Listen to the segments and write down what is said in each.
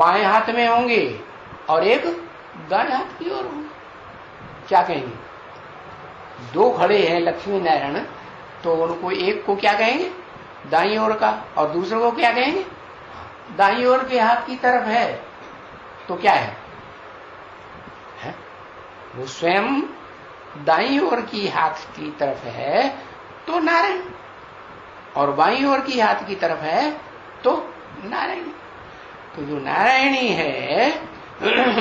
बाएं हाथ में होंगे और एक दाएं हाथ की ओर होंगे, क्या कहेंगे? दो खड़े हैं लक्ष्मी नारायण, तो उनको एक को क्या कहेंगे? दाईं ओर का, और दूसरे को क्या कहेंगे? दाईं ओर के हाथ की तरफ है तो क्या है? वो स्वयं दाईं ओर की हाथ की तरफ है तो नारायण, और बाईं ओर की हाथ की तरफ है तो नारायणी। तो जो नारायणी है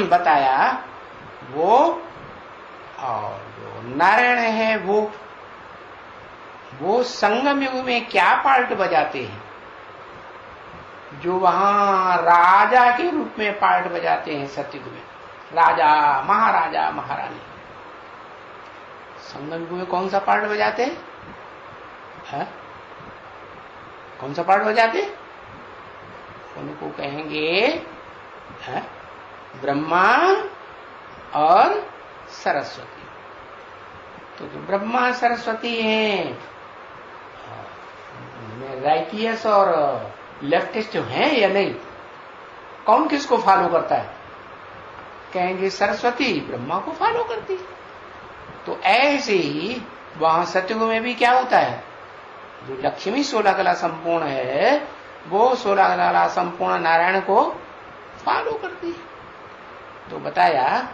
बताया वो, और जो नारायण है वो संगम युग में क्या पार्ट बजाते हैं? जो वहां राजा के रूप में पार्ट बजाते हैं सतयुग में, राजा, महाराजा, महारानी। संगम युग में कौन सा पार्ट बजाते हैं? कौन सा पार्ट बजाते? उनको कहेंगे ब्रह्मा और सरस्वती। तो जो ब्रह्मा सरस्वती हैं, राइटियस और लेफ्टिस्ट हैं या नहीं? कौन किसको फॉलो करता है? कहेंगे सरस्वती ब्रह्मा को फॉलो करती है। तो ऐसे ही वहां सतयुग में भी क्या होता है? जो लक्ष्मी 16 कला संपूर्ण है वो 16 कला संपूर्ण नारायण को फॉलो करती है। तो बताया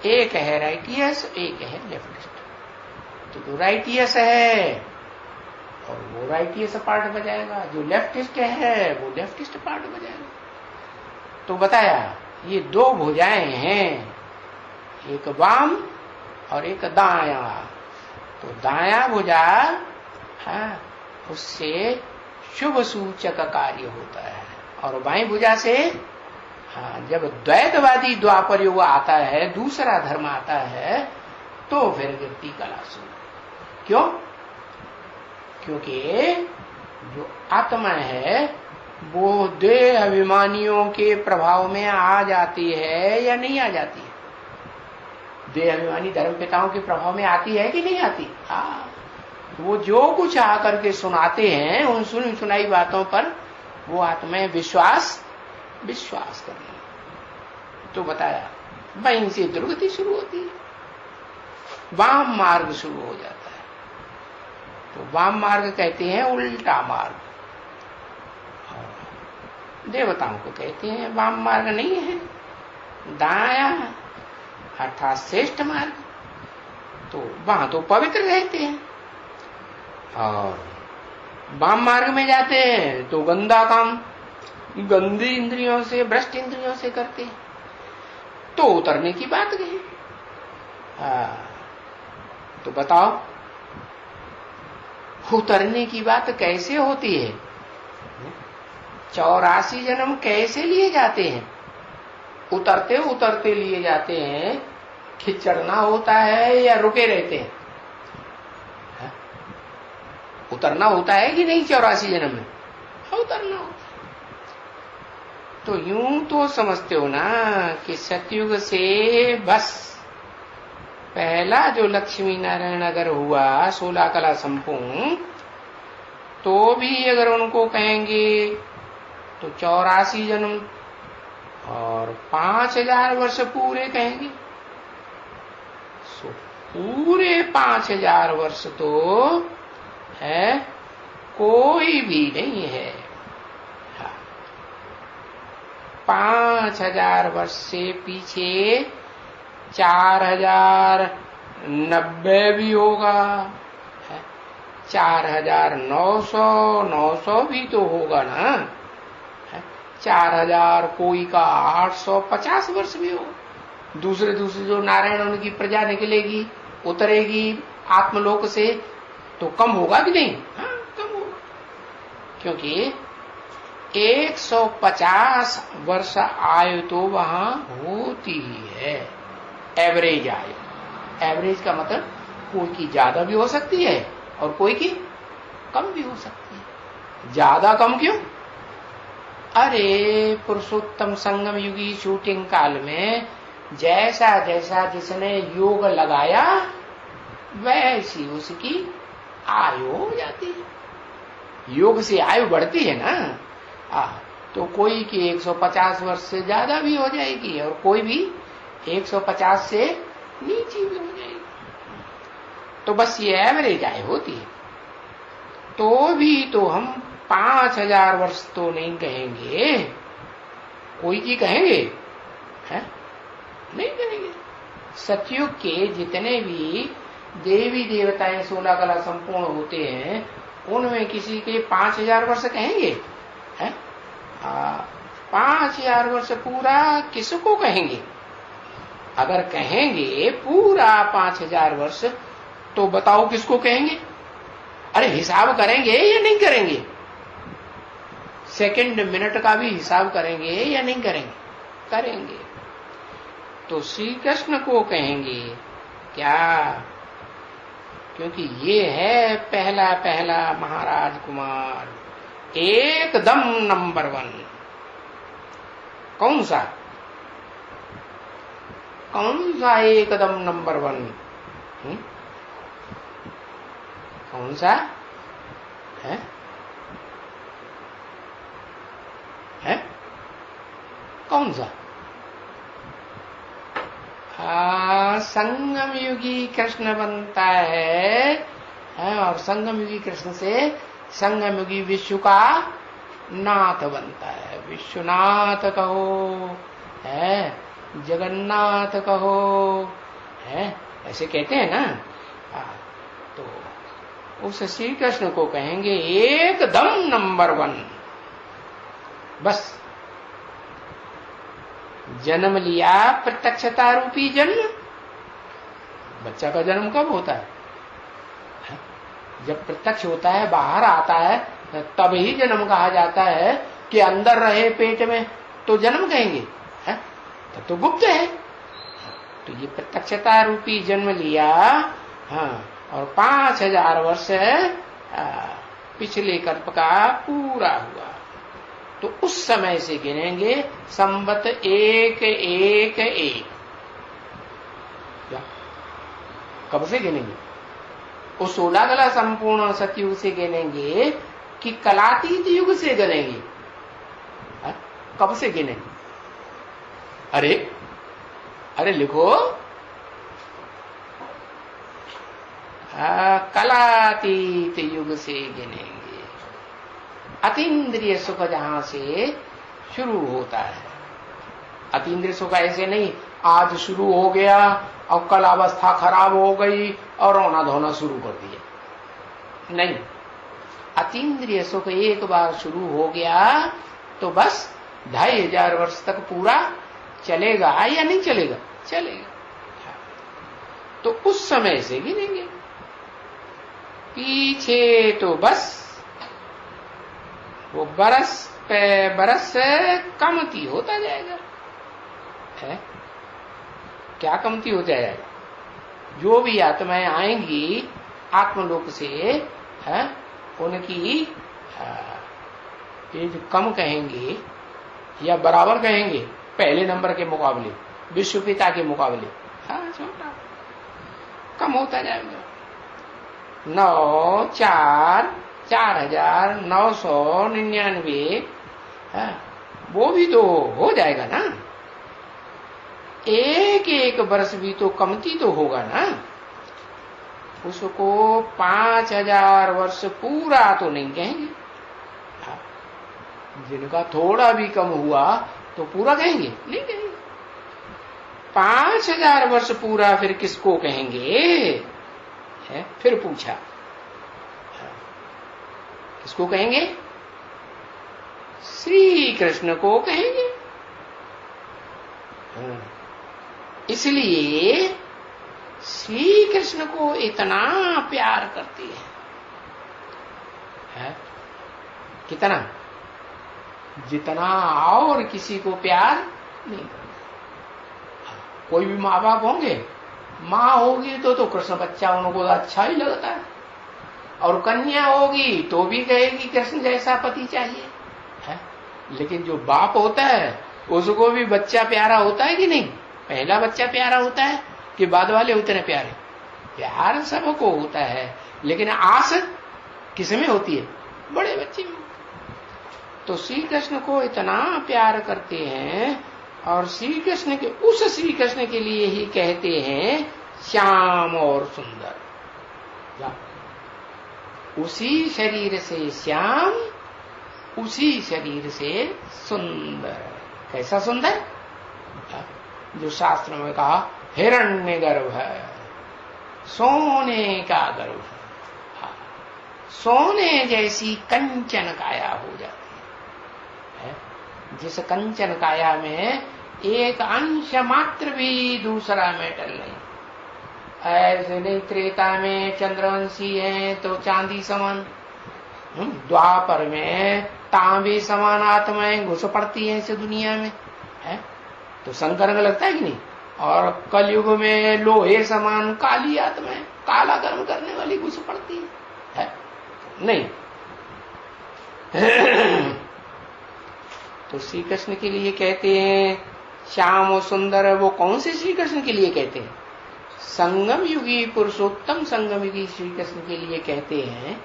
एक है राइटियस, एक है लेफ्टिस्ट। तो जो राइटियस है और वो राइटियस पार्ट बजाएगा, जो लेफ्टिस्ट है वो लेफ्टिस्ट पार्ट बजाएगा। तो बताया ये दो भुजाएं हैं, एक वाम और एक दाया। तो दाया भुजा उससे शुभ सूचक कार्य होता है, और बाईं भुजा से जब द्वैतवादी द्वापर युग आता है, दूसरा धर्म आता है, तो फिर गिरती कलासु। क्यों? क्योंकि जो आत्मा है वो देह अभिमानियों के प्रभाव में आ जाती है या नहीं आ जाती है? देह अभिमानी धर्म पिताओं के प्रभाव में आती है कि नहीं आती? वो जो कुछ आकर के सुनाते हैं उन सुनी सुनाई बातों पर वो आत्माएं विश्वास कर रही। तो बताया वहीं से दुर्गति शुरू होती है, वाम मार्ग शुरू हो जाता है। तो वाम मार्ग कहते हैं उल्टा मार्ग, देवताओं को कहते हैं वाम मार्ग नहीं है, दाया अर्थात श्रेष्ठ मार्ग। तो वहां तो पवित्र रहते हैं, और वाम मार्ग में जाते हैं तो गंदा काम गंदी इंद्रियों से, भ्रष्ट इंद्रियों से करते हैं। तो उतरने की बात कही। तो बताओ उतरने की बात कैसे होती है? 84 जन्म कैसे लिए जाते हैं? उतरते उतरते लिए जाते हैं कि चढ़ना होता है या रुके रहते हैं? उतरना होता है कि नहीं? 84 जन्म में उतरना होता है। तो यूं तो समझते हो ना कि सतयुग से बस पहला जो लक्ष्मी नारायण अगर हुआ 16 कला संपूर्ण, तो भी अगर उनको कहेंगे तो 84 जन्म और 5000 वर्ष पूरे कहेंगे। पूरे 5000 वर्ष तो है कोई भी नहीं है। 5000 वर्ष से पीछे 4090 भी होगा, 4900 भी तो होगा ना, 4000 कोई का 850 वर्ष भी होगा। दूसरे जो नारायण उनकी प्रजा निकलेगी, उतरेगी आत्मलोक से, तो कम होगा कि नहीं? कम होगा, क्योंकि 150 वर्ष आयु तो वहां होती ही है, एवरेज आयु। एवरेज का मतलब कोई की ज्यादा भी हो सकती है और कोई की कम भी हो सकती है। ज्यादा कम क्यों? अरे पुरुषोत्तम संगम युगी शूटिंग काल में जैसा जैसा जिसने योग लगाया वैसी उसकी आयु हो जाती है। योग से आयु बढ़ती है ना। तो कोई की 150 वर्ष से ज्यादा भी हो जाएगी और कोई भी 150 से नीचे भी हो जाएगी। तो बस ये एवरेज आय होती है। तो भी तो हम 5000 वर्ष तो नहीं कहेंगे, कोई की कहेंगे है? नहीं कहेंगे। सतयुग के जितने भी देवी देवताएं 16 कला संपूर्ण होते हैं उनमें किसी के 5000 वर्ष कहेंगे है? 5000 वर्ष पूरा किसको कहेंगे? अगर कहेंगे पूरा 5000 वर्ष तो बताओ किसको कहेंगे? अरे हिसाब करेंगे या नहीं करेंगे? सेकंड मिनट का भी हिसाब करेंगे या नहीं करेंगे? करेंगे। तो श्री कृष्ण को कहेंगे क्या? क्योंकि ये है पहला पहला महाराज कुमार, एकदम नंबर 1। कौन सा? कौन सा एकदम नंबर 1? कौन सा है? कौन सा? संगम युगी कृष्ण बनता है और संगम युगी कृष्ण से संगम युगी विश्व का नाथ बनता है। विश्वनाथ कहो है, जगन्नाथ कहो है, ऐसे कहते हैं ना। तो उस श्री कृष्ण को कहेंगे एकदम नंबर 1। बस जन्म लिया प्रत्यक्षता रूपी जन्म। बच्चा का जन्म कब होता है? जब प्रत्यक्ष होता है, बाहर आता है, तब ही जन्म कहा जाता है। कि अंदर रहे पेट में तो जन्म कहेंगे है? तब तो गुप्त है। तो ये प्रत्यक्षता रूपी जन्म लिया। हाँ, और 5000 वर्ष पिछले कल्प का पूरा हुआ। तो उस समय से गिनेंगे संवत 111। कब से गिनेंगे? उस 16 कला संपूर्ण सतयुग से गिनेंगे कि कलातीत युग से गिनेंगे? कब से गिनेंगे? अरे लिखो, कलातीत युग से गिनेंगे। अतीन्द्रिय सुख जहां से शुरू होता है। अतीन्द्रिय सुख ऐसे नहीं आज शुरू हो गया और कल अवस्था खराब हो गई और रोना धोना शुरू कर दिया। नहीं, अतीन्द्रिय सुख एक बार शुरू हो गया तो बस 2500 वर्ष तक पूरा चलेगा या नहीं चलेगा? चलेगा। तो उस समय से गिनेंगे। पीछे तो बस वो बरस पे बरस कमती होता जाएगा है। क्या कमती हो जाएगा? जो भी आत्माएं आएंगी आत्मलोक से है, उनकी ये जो कम कहेंगे या बराबर कहेंगे पहले नंबर के मुकाबले, विश्व पिता के मुकाबले, हाँ छोटा कम होता जाएगा। 9 4 4999 वो भी तो हो जाएगा ना। एक वर्ष भी तो कमती तो होगा ना। उसको 5000 वर्ष पूरा तो नहीं कहेंगे। जिनका थोड़ा भी कम हुआ तो पूरा कहेंगे? नहीं कहेंगे। 5000 वर्ष पूरा फिर किसको कहेंगे है? फिर पूछा किसको कहेंगे? श्री कृष्ण को कहेंगे। इसलिए श्री कृष्ण को इतना प्यार करती है? कितना? जितना और किसी को प्यार नहीं करता। कोई भी माँ बाप होंगे, माँ होगी तो कृष्ण बच्चा उनको अच्छा ही लगता है, और कन्या होगी तो भी कहेगी कृष्ण जैसा पति चाहिए है। लेकिन जो बाप होता है उसको भी बच्चा प्यारा होता है कि नहीं? पहला बच्चा प्यारा होता है कि बाद वाले उतने प्यारे? प्यार सबको होता है, लेकिन आस किसमें होती है? बड़े बच्चे में। तो श्री कृष्ण को इतना प्यार करते हैं और श्री कृष्ण के उस श्री कृष्ण के लिए ही कहते हैं श्याम और सुंदर। उसी शरीर से श्याम, उसी शरीर से सुंदर। कैसा सुंदर? जो शास्त्र में कहा हिरण्य गर्भ है, सोने का गर्भ है, सोने जैसी कंचन काया हो जाती है। जिस कंचन काया में एक अंश मात्र भी दूसरा मेटल नहीं। ऐसे नहीं त्रेता में चंद्रवंशी है तो चांदी समान, द्वापर में तांबे समान आत्माएं घुस पड़ती है इस दुनिया में, है तो संकर्म लगता है कि नहीं। और कलयुग में लोहे समान काली आत्माएं, काला कर्म करने वाली घुस पड़ती है नहीं। तो श्री कृष्ण के लिए कहते हैं श्याम और सुंदर। वो कौन से श्री कृष्ण के लिए कहते हैं? संगम युगी पुरुषोत्तम संगम युगी श्री कृष्ण के लिए कहते हैं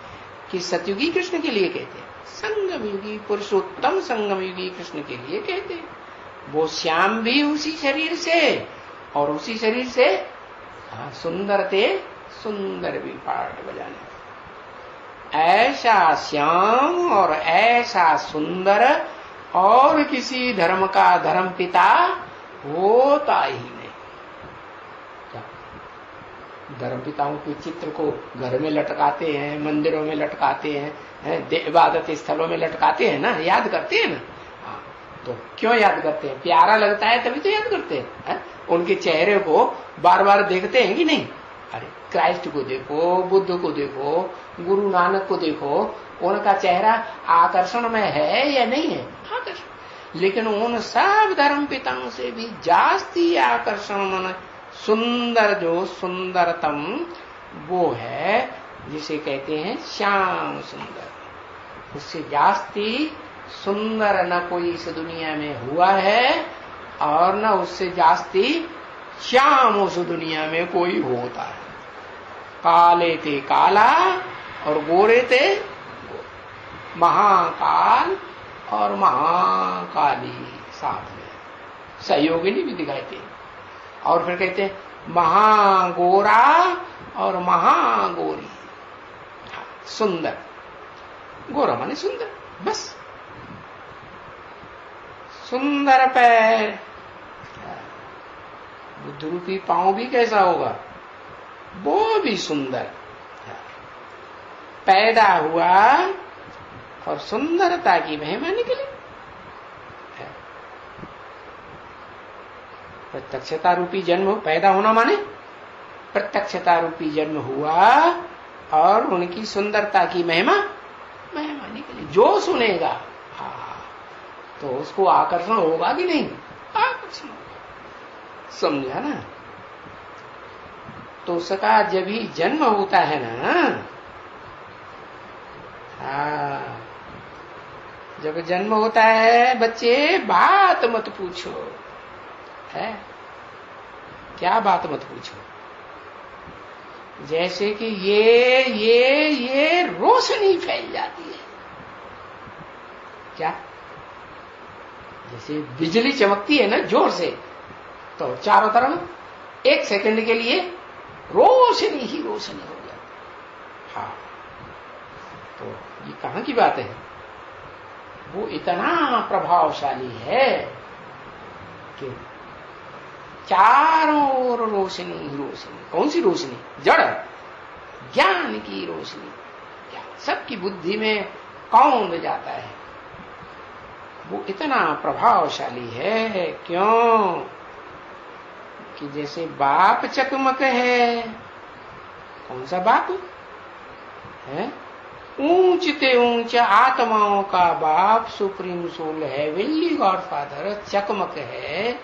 कि सतयुगी कृष्ण के लिए कहते हैं? संगम युगी पुरुषोत्तम संगम युगी कृष्ण के लिए कहते हैं। वो श्याम भी उसी शरीर से और उसी शरीर से सुंदर थे, सुंदर भी पाठ बजाने। ऐसा श्याम और ऐसा सुंदर और किसी धर्म का धर्म पिता होता ही नहीं। धर्म पिताओं के चित्र को घर में लटकाते हैं, मंदिरों में लटकाते हैं, इबादत स्थलों में लटकाते हैं ना, याद करते हैं ना। तो क्यों याद करते हैं? प्यारा लगता है तभी तो याद करते हैं। उनके चेहरे को बार बार देखते हैं कि नहीं? अरे क्राइस्ट को देखो, बुद्ध को देखो, गुरु नानक को देखो, उनका चेहरा आकर्षण में है या नहीं है? आकर्षण। लेकिन उन सब धर्म पिताओं से भी जास्ती आकर्षण मन सुंदर, जो सुंदरतम वो है जिसे कहते हैं श्याम सुंदर। उससे जास्ती सुंदर न कोई इस दुनिया में हुआ है और न उससे जास्ती श्याम उस दुनिया में कोई होता है। काले थे काला और गोरे थे महाकाल और महाकाली साथ में सहयोगिनी भी दिखाई थे। और फिर कहते हैं महागोरा और महागोरी। सुंदर, गोरा माने सुंदर, बस। सुंदर पैर, बुद्ध रूपी पांव भी कैसा होगा? वो भी सुंदर। पैदा हुआ और सुंदरता की महिमा निकली। प्रत्यक्षता रूपी जन्म, पैदा होना माने प्रत्यक्षता रूपी जन्म हुआ और उनकी सुंदरता की महिमा निकली। जो सुनेगा तो उसको आकर्षण होगा कि नहीं? आकर्षण होगा। समझा ना? तो उसका जब ही जन्म होता है ना, जब जन्म होता है बच्चे, बात मत पूछो। है क्या बात मत पूछो? जैसे कि ये रोशनी फैल जाती है। क्या? जैसे बिजली चमकती है ना जोर से, तो चारों तरफ एक सेकंड के लिए रोशनी ही रोशनी हो जाती। हाँ, तो ये कहां की बात है? वो इतना प्रभावशाली है कि चारों ओर रोशनी ही रोशनी। कौन सी रोशनी? जड़ ज्ञान की रोशनी। सबकी बुद्धि में कौंध जाता है। वो इतना प्रभावशाली है। क्यों? कि जैसे बाप चकमक है। कौन सा बाप है? ऊंचते ऊंच आत्माओं का बाप सुप्रीम सोल है, हेवनली गॉडफादर चकमक है?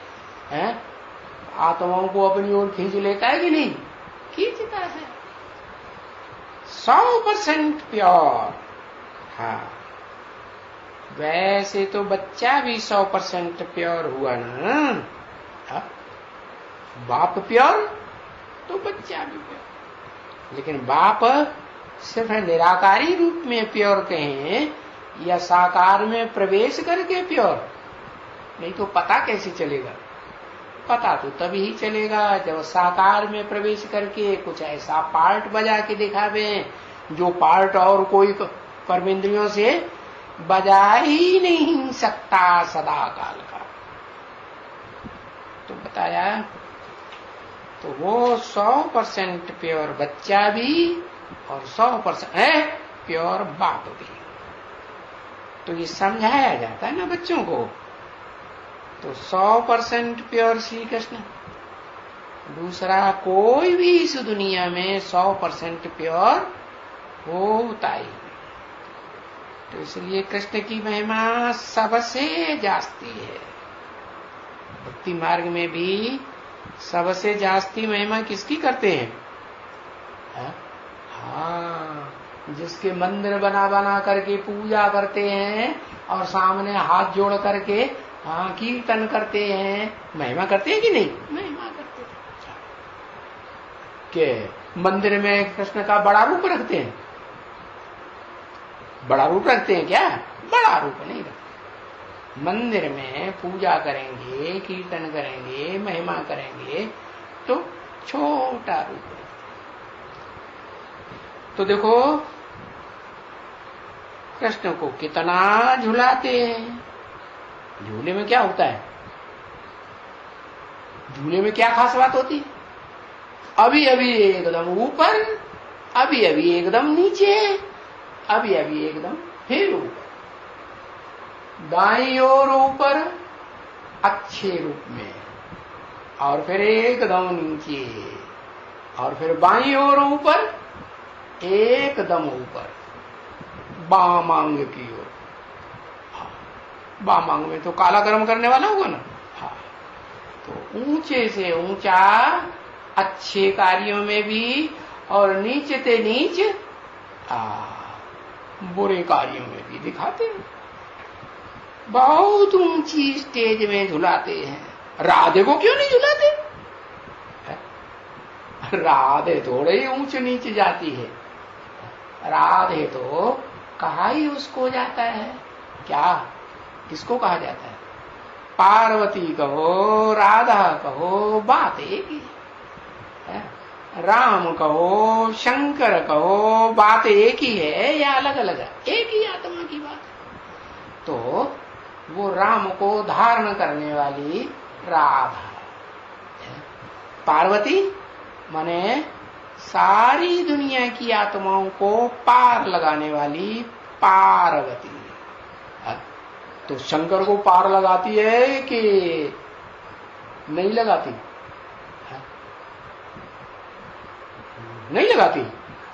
आत्माओं को अपनी ओर खींच लेता है कि नहीं? खींचता है। 100% प्योर। हाँ, वैसे तो बच्चा भी 100% प्योर हुआ ना। हाँ? बाप प्योर तो बच्चा भी प्योर। लेकिन बाप सिर्फ निराकारी रूप में प्योर कहें या साकार में प्रवेश करके प्योर? नहीं तो पता कैसे चलेगा? पता तो तभी ही चलेगा जब साकार में प्रवेश करके कुछ ऐसा पार्ट बजा के दिखावे जो पार्ट और कोई कर्मेंद्रियों से बजा ही नहीं सकता सदा काल का। तो बताया, तो वो 100% प्योर बच्चा भी और 100% है प्योर बाप भी। तो ये समझाया जाता है ना बच्चों को। तो 100% प्योर श्री कृष्ण, दूसरा कोई भी इस दुनिया में 100% प्योर होता ही। तो इसलिए कृष्ण की महिमा सबसे जास्ती है। भक्ति मार्ग में भी सबसे जास्ती महिमा किसकी करते हैं? हाँ, जिसके मंदिर बना बना करके पूजा करते हैं और सामने हाथ जोड़ करके हाँ कीर्तन करते हैं, महिमा करते हैं कि नहीं? महिमा करते हैं। के मंदिर में कृष्ण का बड़ा रूप रखते हैं? बड़ा रूप रखते हैं क्या? बड़ा रूप नहीं रखते। मंदिर में पूजा करेंगे, कीर्तन करेंगे, महिमा करेंगे तो छोटा रूप रखते। तो देखो कृष्ण को कितना झुलाते हैं। झूले में क्या होता है? झूले में क्या खास बात होती है? अभी अभी एकदम ऊपर, अभी अभी एकदम नीचे, अभी अभी एकदम फिर ऊपर, दाईं ओर ऊपर अच्छे रूप में, और फिर एकदम नीचे, और फिर बाईं ओर ऊपर, एकदम ऊपर, बामांग की ओर। बामांग में तो काला कर्म करने वाला होगा ना। हाँ, तो ऊंचे से ऊंचा अच्छे कार्यों में भी और नीचे से नीच बुरे कार्यों में भी दिखाते हैं। बहुत ऊंची स्टेज में झुलाते हैं। राधे को क्यों नहीं झुलाते? राधे थोड़े ही ऊंच नीचे जाती है। राधे तो कहा ही उसको जाता है। क्या किसको कहा जाता है? पार्वती कहो, राधा कहो, बात एक ही है। राम कहो, शंकर कहो, बात एक ही है या अलग अलग है? एक ही आत्मा की बात है। तो वो राम को धारण करने वाली राधा, पार्वती माने सारी दुनिया की आत्माओं को पार लगाने वाली पार्वती। तो शंकर को पार लगाती है कि नहीं लगाती? नहीं लगाती।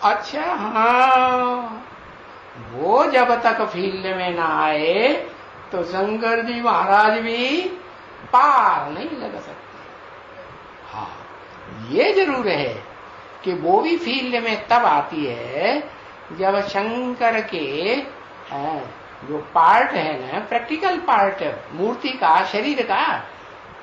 अच्छा, हाँ, वो जब तक फील्ड में ना आए तो शंकर जी महाराज भी पार नहीं लगा सकते। हाँ, ये जरूर है कि वो भी फील्ड में तब आती है जब शंकर के जो पार्ट है ना, प्रैक्टिकल पार्ट मूर्ति का, शरीर का,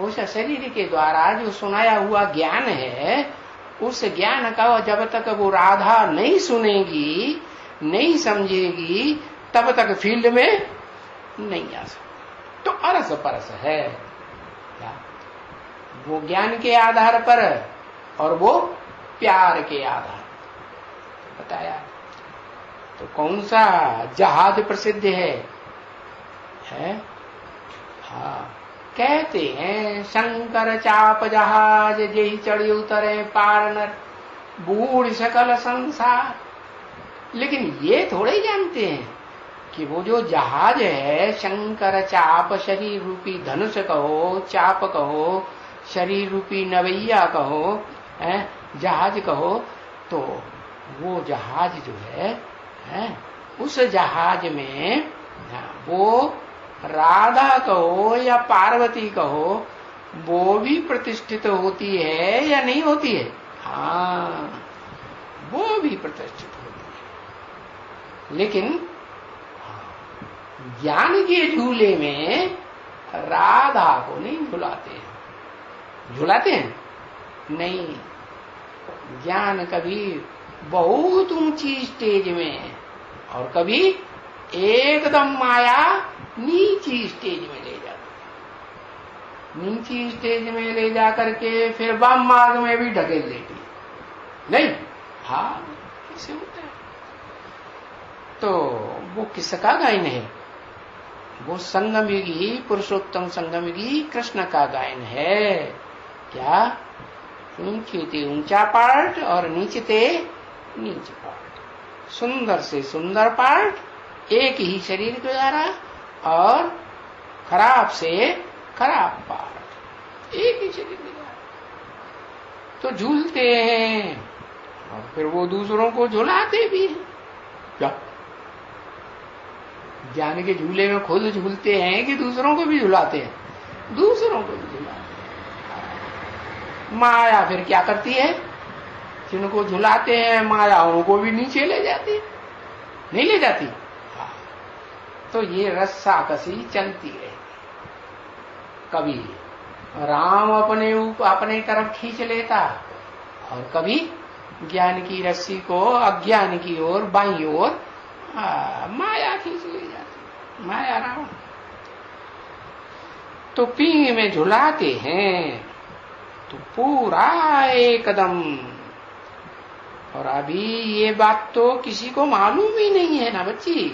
उस शरीर के द्वारा जो सुनाया हुआ ज्ञान है, उस ज्ञान का जब तक वो राधा नहीं सुनेगी, नहीं समझेगी, तब तक फील्ड में नहीं आ सकती। तो अरस परस है वो ज्ञान के आधार पर और वो प्यार के आधार पर बताया। तो कौन सा जहाज प्रसिद्ध है? हाँ, कहते हैं शंकर चाप जहाज जही चढ़ी उतरे पार नर, बूढ़ सकल संसार। लेकिन ये थोड़े ही जानते हैं कि वो जो जहाज है, शंकर चाप, शरीर रूपी धनुष कहो, चाप कहो, शरीर रूपी नवैया कहो, जहाज कहो, तो वो जहाज जो है, उस जहाज में वो राधा कहो या पार्वती कहो, वो भी प्रतिष्ठित होती है या नहीं होती है? हाँ, वो भी प्रतिष्ठित होती है। लेकिन ज्ञान के झूले में राधा को नहीं झुलाते हैं। झुलाते हैं? नहीं। ज्ञान कभी बहुत ऊंची स्टेज में और कभी एकदम माया नीची स्टेज में ले जाती, नीची स्टेज में ले जाकर के फिर वाम मार्ग में भी ढकेल देती। नहीं, हाँ कैसे होता है? तो वो किसका गायन है? वो संगमयुगी, पुरुषोत्तम संगमयुगी कृष्ण का गायन है। क्या? ऊंचे थे ऊंचा पार्ट और नीचे थे नीचे पार्ट, सुंदर से सुंदर पार्ट एक ही शरीर के द्वारा, और खराब से खराब पार्ट एक ही शरीर के द्वारा। तो झूलते हैं और फिर वो दूसरों को झुलाते भी हैं। क्या ज्ञान के झूले में खुद झूलते हैं कि दूसरों को भी झुलाते हैं? दूसरों को भी झुलाते हैं। माया फिर क्या करती है? जिनको झुलाते हैं माया उनको भी नीचे ले जाती है, नहीं ले जाती? हाँ। तो ये रस्साकसी चलती रहती। कभी राम अपने तरफ खींच लेता और कभी ज्ञान की रस्सी को अज्ञान की ओर बाईं ओर माया खींच ले जाती, माया रावण। तो पींग में झुलाते हैं तो पूरा एकदम। और अभी ये बात तो किसी को मालूम ही नहीं है ना बच्ची,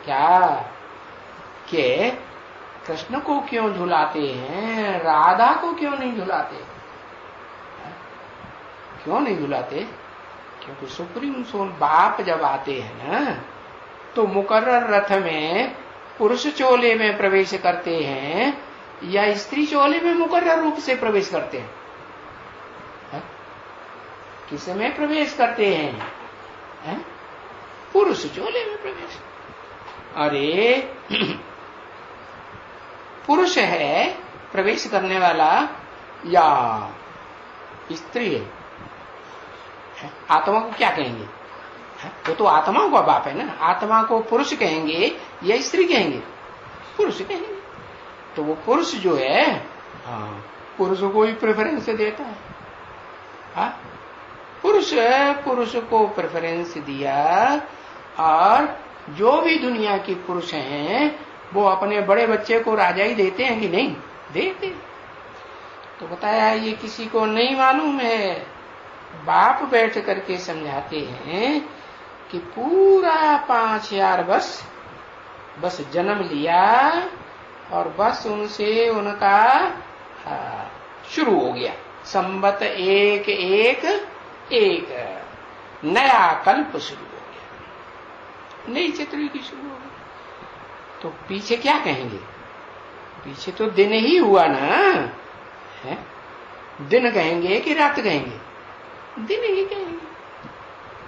क्या कि कृष्ण को क्यों झुलाते हैं, राधा को क्यों नहीं झुलाते? क्यों नहीं झुलाते? क्योंकि सुप्रीम सोल बाप जब आते हैं ना तो मुकर्रर रथ में पुरुष चोले में प्रवेश करते हैं या स्त्री चोले में मुकर्रर रूप से प्रवेश करते हैं? किस में प्रवेश करते हैं? पुरुष चोले में प्रवेश। अरे पुरुष है प्रवेश करने वाला या स्त्री है? आत्मा को क्या कहेंगे? वो तो आत्मा का बाप है ना। आत्मा को पुरुष कहेंगे या स्त्री कहेंगे? पुरुष कहेंगे। तो वो पुरुष जो है, हाँ, पुरुष को ही प्रेफरेंस देता है। हाँ, पुरुष को प्रेफरेंस दिया। और जो भी दुनिया के पुरुष हैं वो अपने बड़े बच्चे को राजा ही देते हैं कि नहीं देते? तो बताया ये किसी को नहीं मालूम है। बाप बैठ करके समझाते हैं कि पूरा 5000 बस जन्म लिया और बस उनसे उनका शुरू हो गया। संवत एक नया कल्प शुरू हो गया, नई चतुर्युगी की शुरू हो गई। तो पीछे क्या कहेंगे? पीछे तो दिन ही हुआ ना है? दिन कहेंगे कि रात कहेंगे? दिन ही कहेंगे।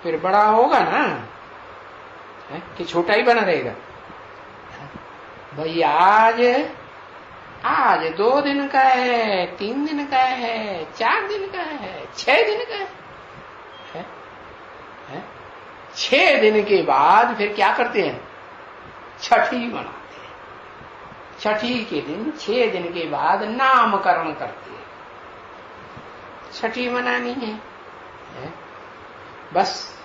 फिर बड़ा होगा ना है? कि छोटा ही बना रहेगा? भाई आज 2 दिन का है, 3 दिन का है, 4 दिन का है, 6 दिन का है? 6 दिन के बाद फिर क्या करते हैं? छठी मनाते हैं। छठी के दिन 6 दिन के बाद नामकरण करते हैं। छठी मनानी है? बस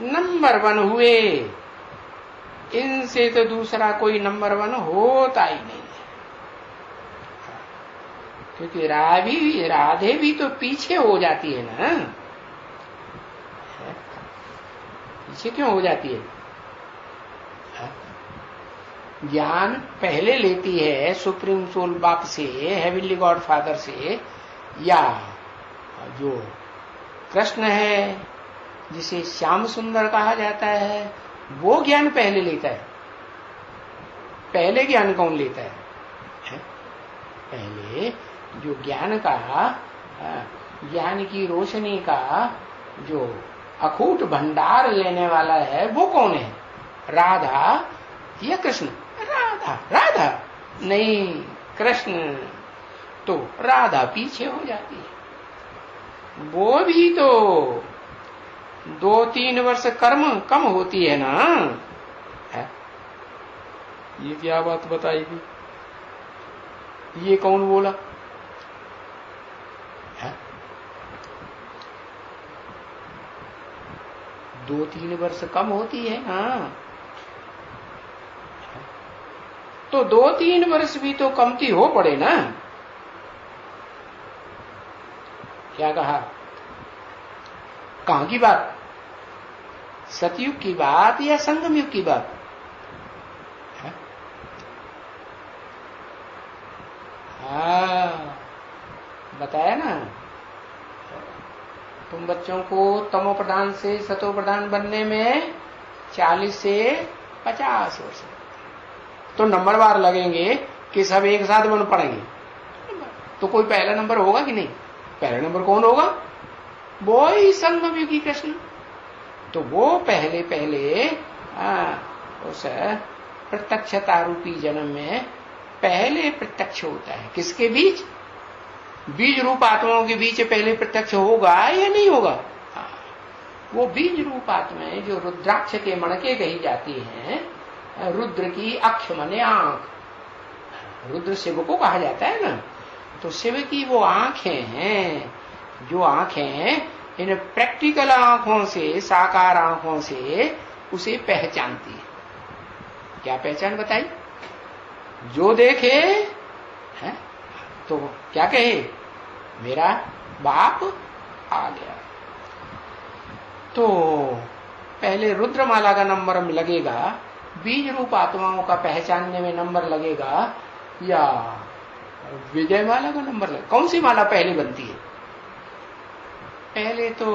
नंबर 1 हुए, इनसे तो दूसरा कोई नंबर 1 होता ही नहीं है। क्योंकि राधे भी तो पीछे हो जाती है ना। पीछे क्यों हो जाती है? ज्ञान पहले लेती है सुप्रीम सोल बाप से, हेवनली गॉड फादर से, या जो कृष्ण है जिसे श्याम सुंदर कहा जाता है वो ज्ञान पहले लेता है। पहले ज्ञान कौन लेता है? पहले जो ज्ञान का, ज्ञान की रोशनी का जो अखूट भंडार लेने वाला है वो कौन है? राधा या कृष्ण? राधा नहीं, कृष्ण। तो राधा पीछे हो जाती है। वो भी तो 2-3 वर्ष कर्म कम होती है ना है? ये क्या बात बताएगी? ये कौन बोला है? 2-3 वर्ष कम होती है ना। तो 2-3 वर्ष भी तो कमती हो पड़े ना। क्या कहा? कहां की बात? सतयुग की बात या संगम युग की बात? हाँ, बताया ना। तुम बच्चों को तमो प्रधान से सतो प्रधान बनने में 40 से 50 वर्ष, तो नंबरवार लगेंगे कि सब एक साथ बन पड़ेंगे। तो कोई पहला नंबर होगा कि नहीं? पहला नंबर कौन होगा? वो ही संगम युगी कृष्ण। तो वो पहले उस प्रत्यक्षता रूपी जन्म में पहले प्रत्यक्ष होता है। किसके बीच? बीज रूप आत्माओं के बीच पहले प्रत्यक्ष होगा या नहीं होगा? वो बीज रूप आत्माएं जो रुद्राक्ष के मणके कही जाती हैं, रुद्र की अक्ष माने आंख, रुद्र शिव को कहा जाता है ना, तो शिव की वो आंखें हैं, जो आंखें इन प्रैक्टिकल आंखों से, साकार आंखों से उसे पहचानती है। क्या पहचान बताई? जो देखे है तो क्या कहे? मेरा बाप आ गया। तो पहले रुद्रमाला का नंबर लगेगा, बीज रूप आत्माओं का पहचानने में नंबर लगेगा, या विजय माला का नंबर लगेगा? कौन सी माला पहले बनती है? पहले तो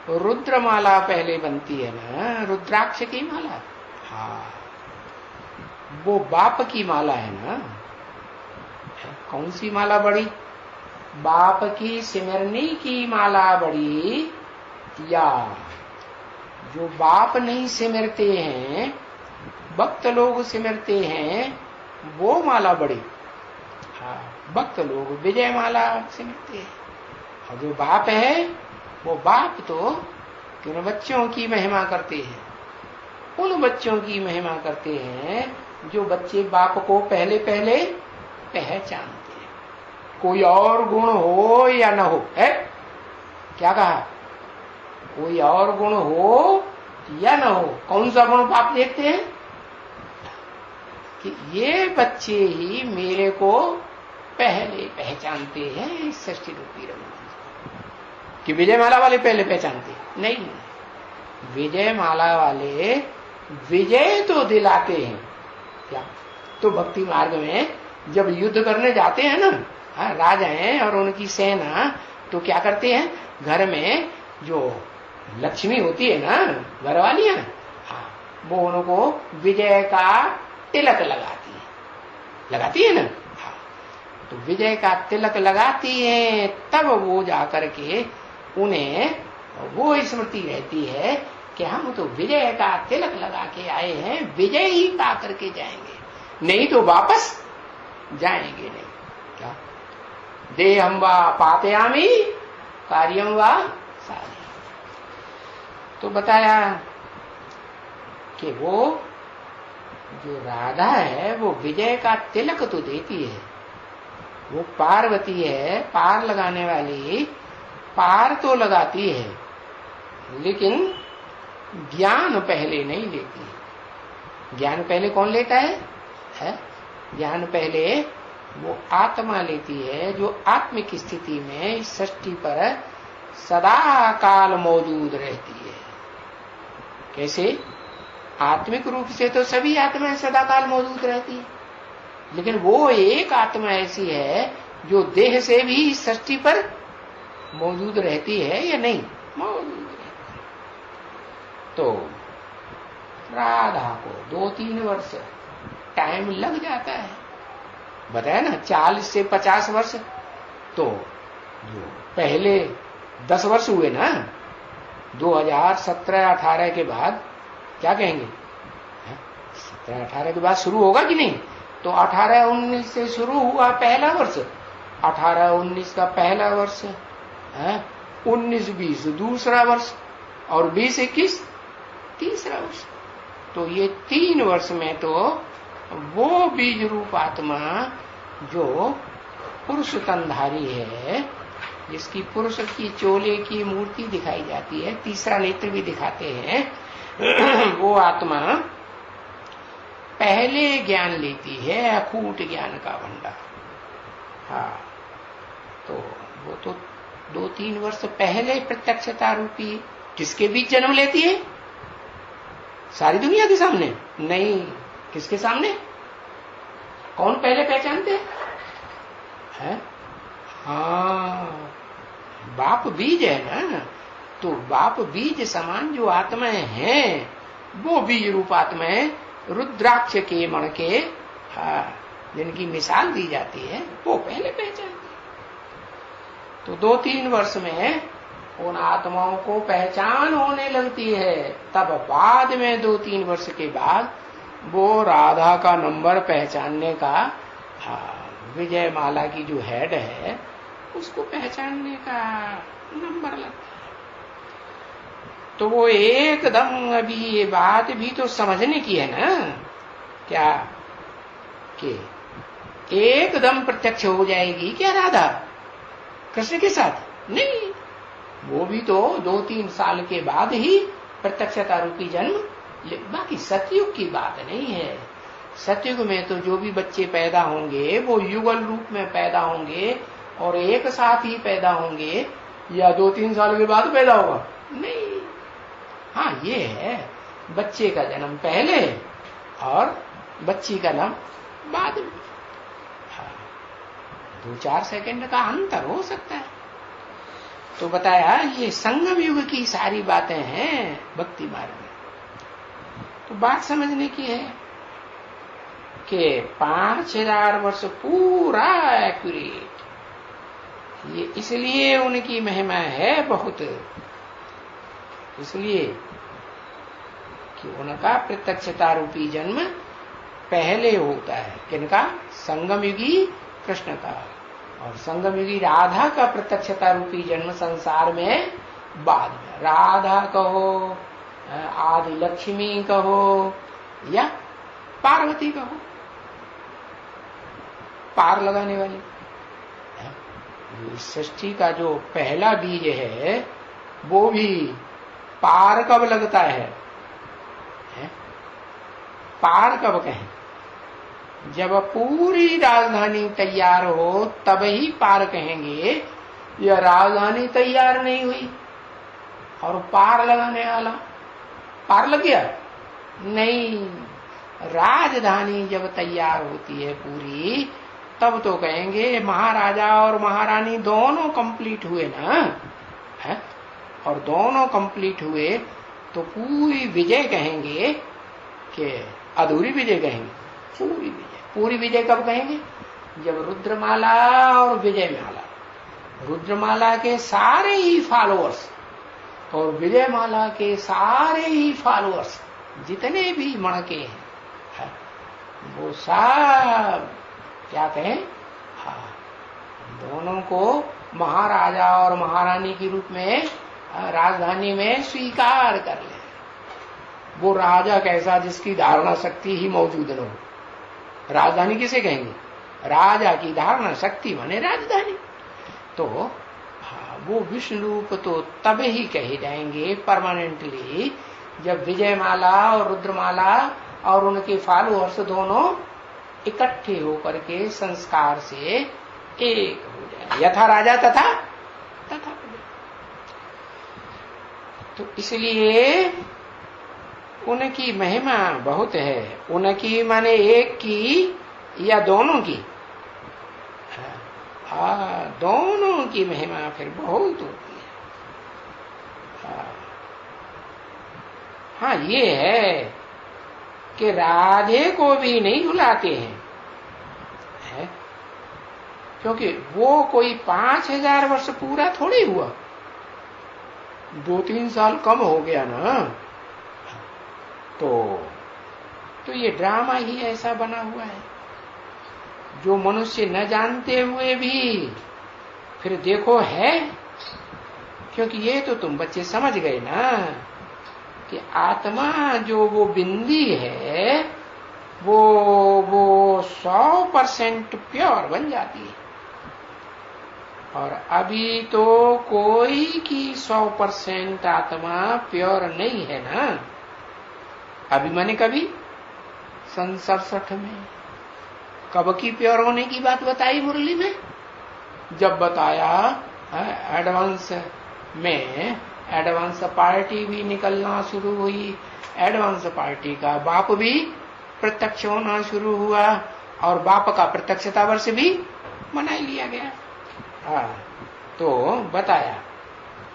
रुद्रमाला पहले बनती है ना, रुद्राक्ष की माला। हाँ, वो बाप की माला है ना। कौन सी माला बड़ी? बाप की सिमरनी की माला बड़ी, या जो बाप नहीं सिमरते हैं, भक्त लोग सिमरते हैं, वो माला बड़ी? हाँ, भक्त लोग विजय माला सिमरते हैं। और जो बाप है, वो बाप तो किन बच्चों की महिमा करते हैं? उन बच्चों की महिमा करते हैं जो बच्चे बाप को पहले पहचानते हैं। कोई और गुण हो या न हो, है? क्या कहा? कोई और गुण हो या न हो, कौन सा गुण बाप देखते हैं? कि ये बच्चे ही मेरे को पहले पहचानते हैं इस सृष्टि रूपी रंग। कि विजय माला वाले पहले पहचानते? नहीं, विजय माला वाले विजय तो दिलाते हैं। क्या? तो भक्ति मार्ग में जब युद्ध करने जाते हैं ना, राजा हैं और उनकी सेना, तो क्या करते हैं? घर में जो लक्ष्मी होती है ना, घर वालियां, वो उनको विजय का तिलक लगाती है ना। तो विजय का तिलक लगाती है, तब वो जाकर के उन्हें वो स्मृति रहती है कि हम तो विजय का तिलक लगा के आए हैं, विजय ही पा करके जाएंगे, नहीं तो वापस जाएंगे नहीं। क्या? देहं वा पातयामि कार्यं वा साधयामि। तो बताया कि वो जो राधा है वो विजय का तिलक तो देती है, वो पार्वती है, पार लगाने वाली, पार तो लगाती है, लेकिन ज्ञान पहले नहीं लेती। ज्ञान पहले कौन लेता है? ज्ञान पहले वो आत्मा लेती है, जो आत्मिक स्थिति में इस सृष्टि पर सदा काल मौजूद रहती है। कैसे? आत्मिक रूप से तो सभी आत्माएं सदा काल मौजूद रहती है, लेकिन वो एक आत्मा ऐसी है जो देह से भी इस सृष्टि पर मौजूद रहती है या नहीं? मौजूद रहती है। तो राधा को 2-3 वर्ष टाइम लग जाता है, बताया ना, 40 से 50 वर्ष। तो जो पहले 10 वर्ष हुए ना, 2017-18 के बाद क्या कहेंगे? 17-18 के बाद शुरू होगा कि नहीं? तो 18-19 से शुरू हुआ पहला वर्ष, 18-19 का पहला वर्ष, 19-20 दूसरा वर्ष, और 20-21 तीसरा वर्ष। तो ये 3 वर्ष में तो वो बीज रूप आत्मा जो पुरुष तनधारी है, जिसकी पुरुष की चोले की मूर्ति दिखाई जाती है, तीसरा नेत्र भी दिखाते हैं, वो आत्मा पहले ज्ञान लेती है, अकूट ज्ञान का भंडार। हाँ, तो वो तो 2-3 वर्ष पहले प्रत्यक्षता रूपी किसके बीच जन्म लेती है? सारी दुनिया के सामने नहीं, किसके सामने? कौन पहले पहचानते हैं? हाँ, बाप बीज है ना, तो बाप बीज समान जो आत्माएं हैं, वो बीज रूप आत्माएं रुद्राक्ष के मण के, हाँ, जिनकी मिसाल दी जाती है, वो पहले पहचानती है। तो 2-3 वर्ष में उन आत्माओं को पहचान होने लगती है, तब बाद में 2-3 वर्ष के बाद वो राधा का नंबर पहचानने का, विजय माला की जो हेड है उसको पहचानने का नंबर लगता है। तो वो एकदम, अभी ये बात भी तो समझने की है ना, क्या कि एकदम प्रत्यक्ष हो जाएगी क्या राधा कृष्ण के साथ? नहीं, वो भी तो 2-3 साल के बाद ही प्रत्यक्षता रूपी जन्म। बाकी सतयुग की बात नहीं है। सतयुग में तो जो भी बच्चे पैदा होंगे वो युगल रूप में पैदा होंगे और एक साथ ही पैदा होंगे, या 2-3 साल के बाद पैदा होगा? नहीं। हाँ, ये है, बच्चे का जन्म पहले और बच्ची का जन्म बाद में। हाँ, 2-4 सेकंड का अंतर हो सकता है। तो बताया ये संगम युग की सारी बातें हैं भक्ति मार्ग में। तो बात समझने की है कि 5000 वर्ष पूरा एक्यूरेट, ये इसलिए उनकी महिमा है बहुत, इसलिए कि उनका प्रत्यक्षता रूपी जन्म पहले होता है। किनका? संगम युगी कृष्ण का, और संगम युगी राधा का प्रत्यक्षता रूपी जन्म संसार में बाद में। राधा कहो, आदि लक्ष्मी कहो, या पार्वती कहो, पार लगाने वाली। सृष्टि का जो पहला बीज है वो भी पार कब लगता है? पार कब कहें? जब पूरी राजधानी तैयार हो तब ही पार कहेंगे। यह राजधानी तैयार नहीं हुई और पार लगाने वाला पार लग गया? नहीं, राजधानी जब तैयार होती है पूरी, तब तो कहेंगे महाराजा और महारानी दोनों कंप्लीट हुए ना, है? और दोनों कंप्लीट हुए तो पूरी विजय कहेंगे कि अधूरी विजय कहेंगे? पूरी विजय। पूरी विजय कब कहेंगे? जब रुद्रमाला और विजय माला, रुद्रमाला के सारे ही फॉलोअर्स और विजय माला के सारे ही फॉलोअर्स, जितने भी मणके हैं, वो सब क्या कहें? हाँ, दोनों को महाराजा और महारानी के रूप में राजधानी में स्वीकार कर ले। वो राजा कैसा जिसकी धारणा शक्ति ही मौजूद न हो। राजधानी किसे कहेंगे? राजा की धारणा शक्ति माने राजधानी। तो हाँ, वो विष्णु रूप तो तब ही कहे जाएंगे परमानेंटली जब विजयमाला और रुद्रमाला और उनके फॉलोअर्स दोनों इकट्ठे होकर के संस्कार से एक हो जाए। यथा राजा तथा तथा। तो इसलिए उनकी महिमा बहुत है। उनकी माने एक की या दोनों की? दोनों की महिमा फिर बहुत होती है। हाँ, ये है कि राधे को भी नहीं भुलाते हैं, है? क्योंकि वो कोई 5000 वर्ष पूरा थोड़ी हुआ, 2-3 साल कम हो गया ना। तो ये ड्रामा ही ऐसा बना हुआ है जो मनुष्य न जानते हुए भी फिर देखो है। क्योंकि ये तो तुम बच्चे समझ गए ना कि आत्मा जो वो बिंदी है वो 100% प्योर बन जाती है। और अभी तो कोई की 100% आत्मा प्योर नहीं है ना। अभी मैंने कभी सन 67 में कब की प्योर होने की बात बताई मुरली में? जब बताया एडवांस में एडवांस पार्टी भी निकलना शुरू हुई, एडवांस पार्टी का बाप भी प्रत्यक्ष होना शुरू हुआ और बाप का प्रत्यक्षता वर्ष भी मना लिया गया। तो बताया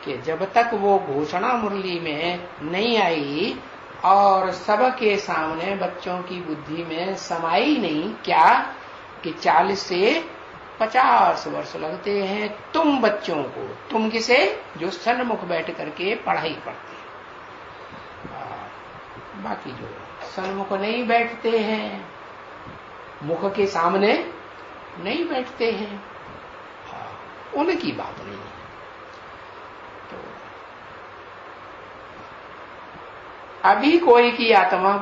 कि जब तक वो घोषणा मुरली में नहीं आई और सबके सामने बच्चों की बुद्धि में समाई नहीं, क्या कि 40 से 50 वर्ष लगते हैं तुम बच्चों को, तुम किसे? जो सन्मुख बैठ करके पढ़ाई पढ़ते हैं। बाकी जो सन्मुख नहीं बैठते हैं, मुख के सामने नहीं बैठते हैं, उनकी बात नहीं है। तो अभी कोई की आत्मा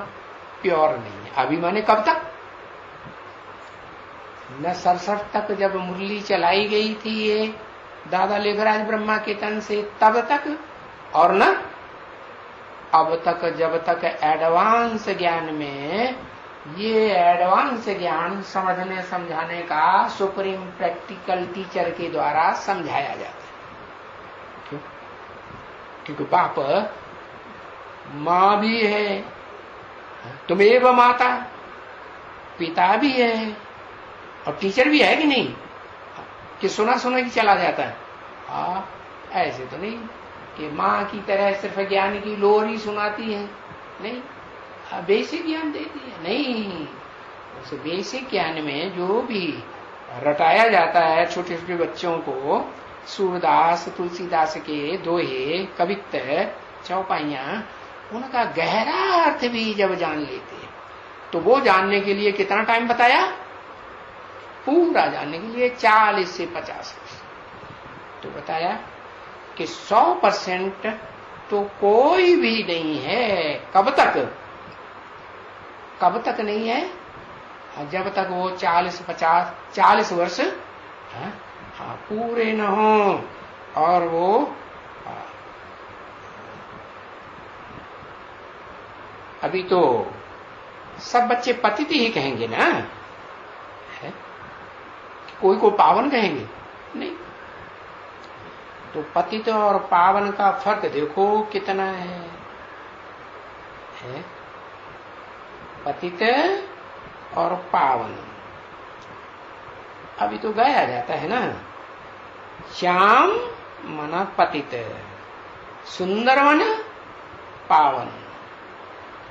प्योर नहीं है। अभी माने कब तक? न 67 तक जब मुरली चलाई गई थी ये दादा लेखराज ब्रह्मा के तन से, तब तक, और न अब तक, जब तक एडवांस ज्ञान में ये एडवांस ज्ञान समझने समझाने का सुप्रीम प्रैक्टिकल टीचर के द्वारा समझाया जाता है। क्यों? क्योंकि बाप मां भी है, तुमेव माता, पिता भी है और टीचर भी है कि नहीं? कि सुना सुना की चला जाता है? ऐसे तो नहीं कि मां की तरह सिर्फ ज्ञान की लोर ही सुनाती है, नहीं, बेसिक ज्ञान देती है। नहीं, उस बेसिक ज्ञान में जो भी रटाया जाता है छोटे छोटे बच्चों को, सूरदास तुलसीदास के दोहे, कवित्त, चौपाइयां, उनका गहरा अर्थ भी जब जान लेते हैं तो वो जानने के लिए कितना टाइम बताया? पूरा जानने के लिए 40 से 50 वर्ष। तो बताया कि 100% तो कोई भी नहीं है। कब तक? कब तक नहीं है? जब तक वो 40 वर्ष पूरे न हो और वो अभी तो सब बच्चे पतित ही कहेंगे ना, है? कोई को पावन कहेंगे नहीं। तो पतित और पावन का फर्क देखो कितना है? पतित और पावन। अभी तो गाया जाता है ना, श्याम मन पतित, सुंदर मन पावन।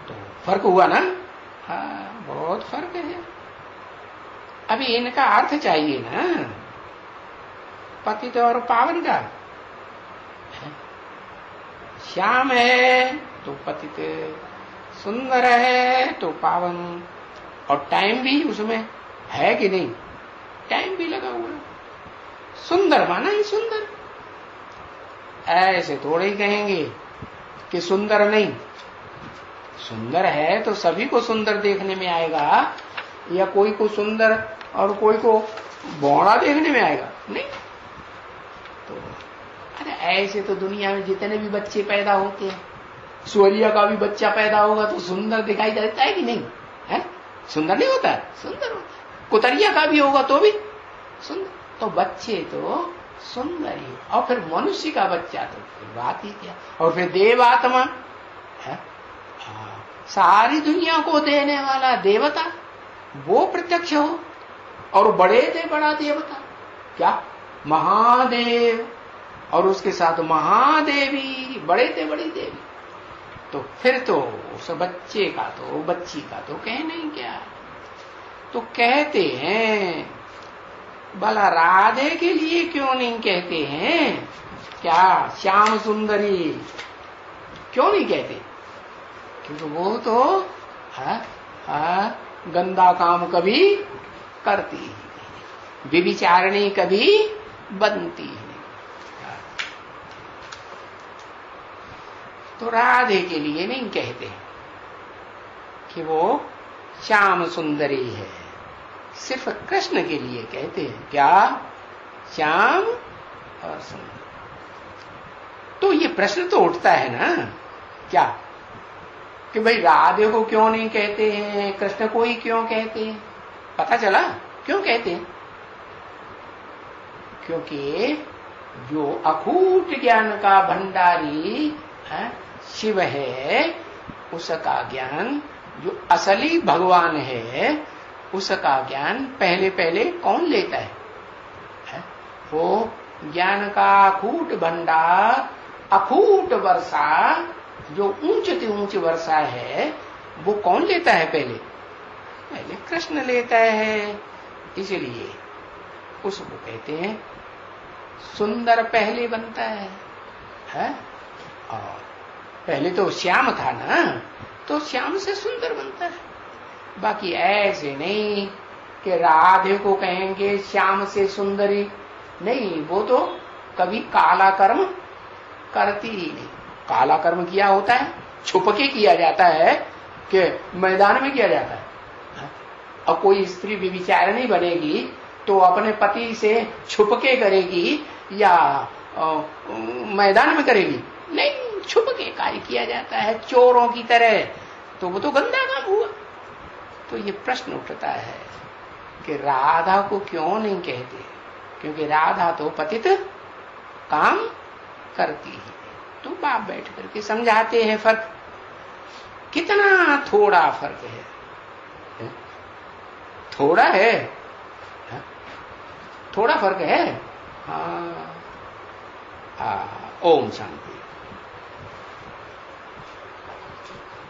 तो फर्क हुआ ना? बहुत फर्क है। अभी इनका अर्थ चाहिए ना, पतित और पावन का। श्याम है तो पतित, सुंदर है तो पावन, और टाइम भी उसमें है कि नहीं? टाइम भी लगा हुआ है। सुंदर माना ही सुंदर, ऐसे थोड़े ही कहेंगे कि सुंदर नहीं। सुंदर है तो सभी को सुंदर देखने में आएगा, या कोई को सुंदर और कोई को बौड़ा देखने में आएगा? नहीं। तो अरे ऐसे तो दुनिया में जितने भी बच्चे पैदा होते हैं, सूर्य का भी बच्चा पैदा होगा तो सुंदर दिखाई देता है कि नहीं? है? सुंदर नहीं होता है? सुंदर होता है। कुतरिया का भी होगा तो भी सुंदर। तो बच्चे तो सुंदर ही, और फिर मनुष्य का बच्चा तो बात ही क्या। और फिर देव आत्मा है, सारी दुनिया को देने वाला देवता, वो प्रत्यक्ष हो, और बड़े थे बड़ा देवता क्या? महादेव, और उसके साथ महादेवी, बड़े थे बड़ी देवी। तो फिर तो उस बच्चे का तो, बच्ची का तो कहना ही क्या। तो कहते हैं, भला राधे के लिए क्यों नहीं कहते हैं? क्या श्याम सुंदरी क्यों नहीं कहते? क्योंकि वो तो गंदा काम कभी करती ही नहीं, व्यभिचारिणी कभी बनती ही नहीं। तो राधे के लिए नहीं कहते कि वो श्याम सुंदरी है, सिर्फ कृष्ण के लिए कहते हैं। क्या? श्याम और सुंदर। तो ये प्रश्न तो उठता है ना, क्या कि भाई राधे को क्यों नहीं कहते हैं, कृष्ण को ही क्यों कहते हैं? पता चला क्यों कहते हैं? क्योंकि जो अखूट ज्ञान का भंडारी शिव है, उसका ज्ञान, जो असली भगवान है, उसका ज्ञान पहले पहले कौन लेता है? वो ज्ञान का अखूट भंडार, अखूट वर्षा, जो ऊंच से ऊंच वर्षा है, वो कौन लेता है? पहले पहले कृष्ण लेता है। इसलिए उसको कहते हैं सुंदर पहले बनता है? और पहले तो श्याम था ना, तो श्याम से सुंदर बनता है। बाकी ऐसे नहीं कि राधे को कहेंगे श्याम से सुंदरी, नहीं, वो तो कभी काला कर्म करती ही नहीं। काला कर्म किया होता है, छुप के किया जाता है कि मैदान में किया जाता है। और कोई स्त्री व्यभिचारिणी बनेगी तो अपने पति से छुप के करेगी या मैदान में करेगी? नहीं, छुप के कार्य किया जाता है, चोरों की तरह। तो वो तो गंदा काम हुआ। तो ये प्रश्न उठता है कि राधा को क्यों नहीं कहते? क्योंकि राधा तो पतित काम करती है। तो बाप बैठ करके समझाते हैं फर्क, कितना थोड़ा फर्क है। थोड़ा है, थोड़ा फर्क है। हाँ, ओम शांति।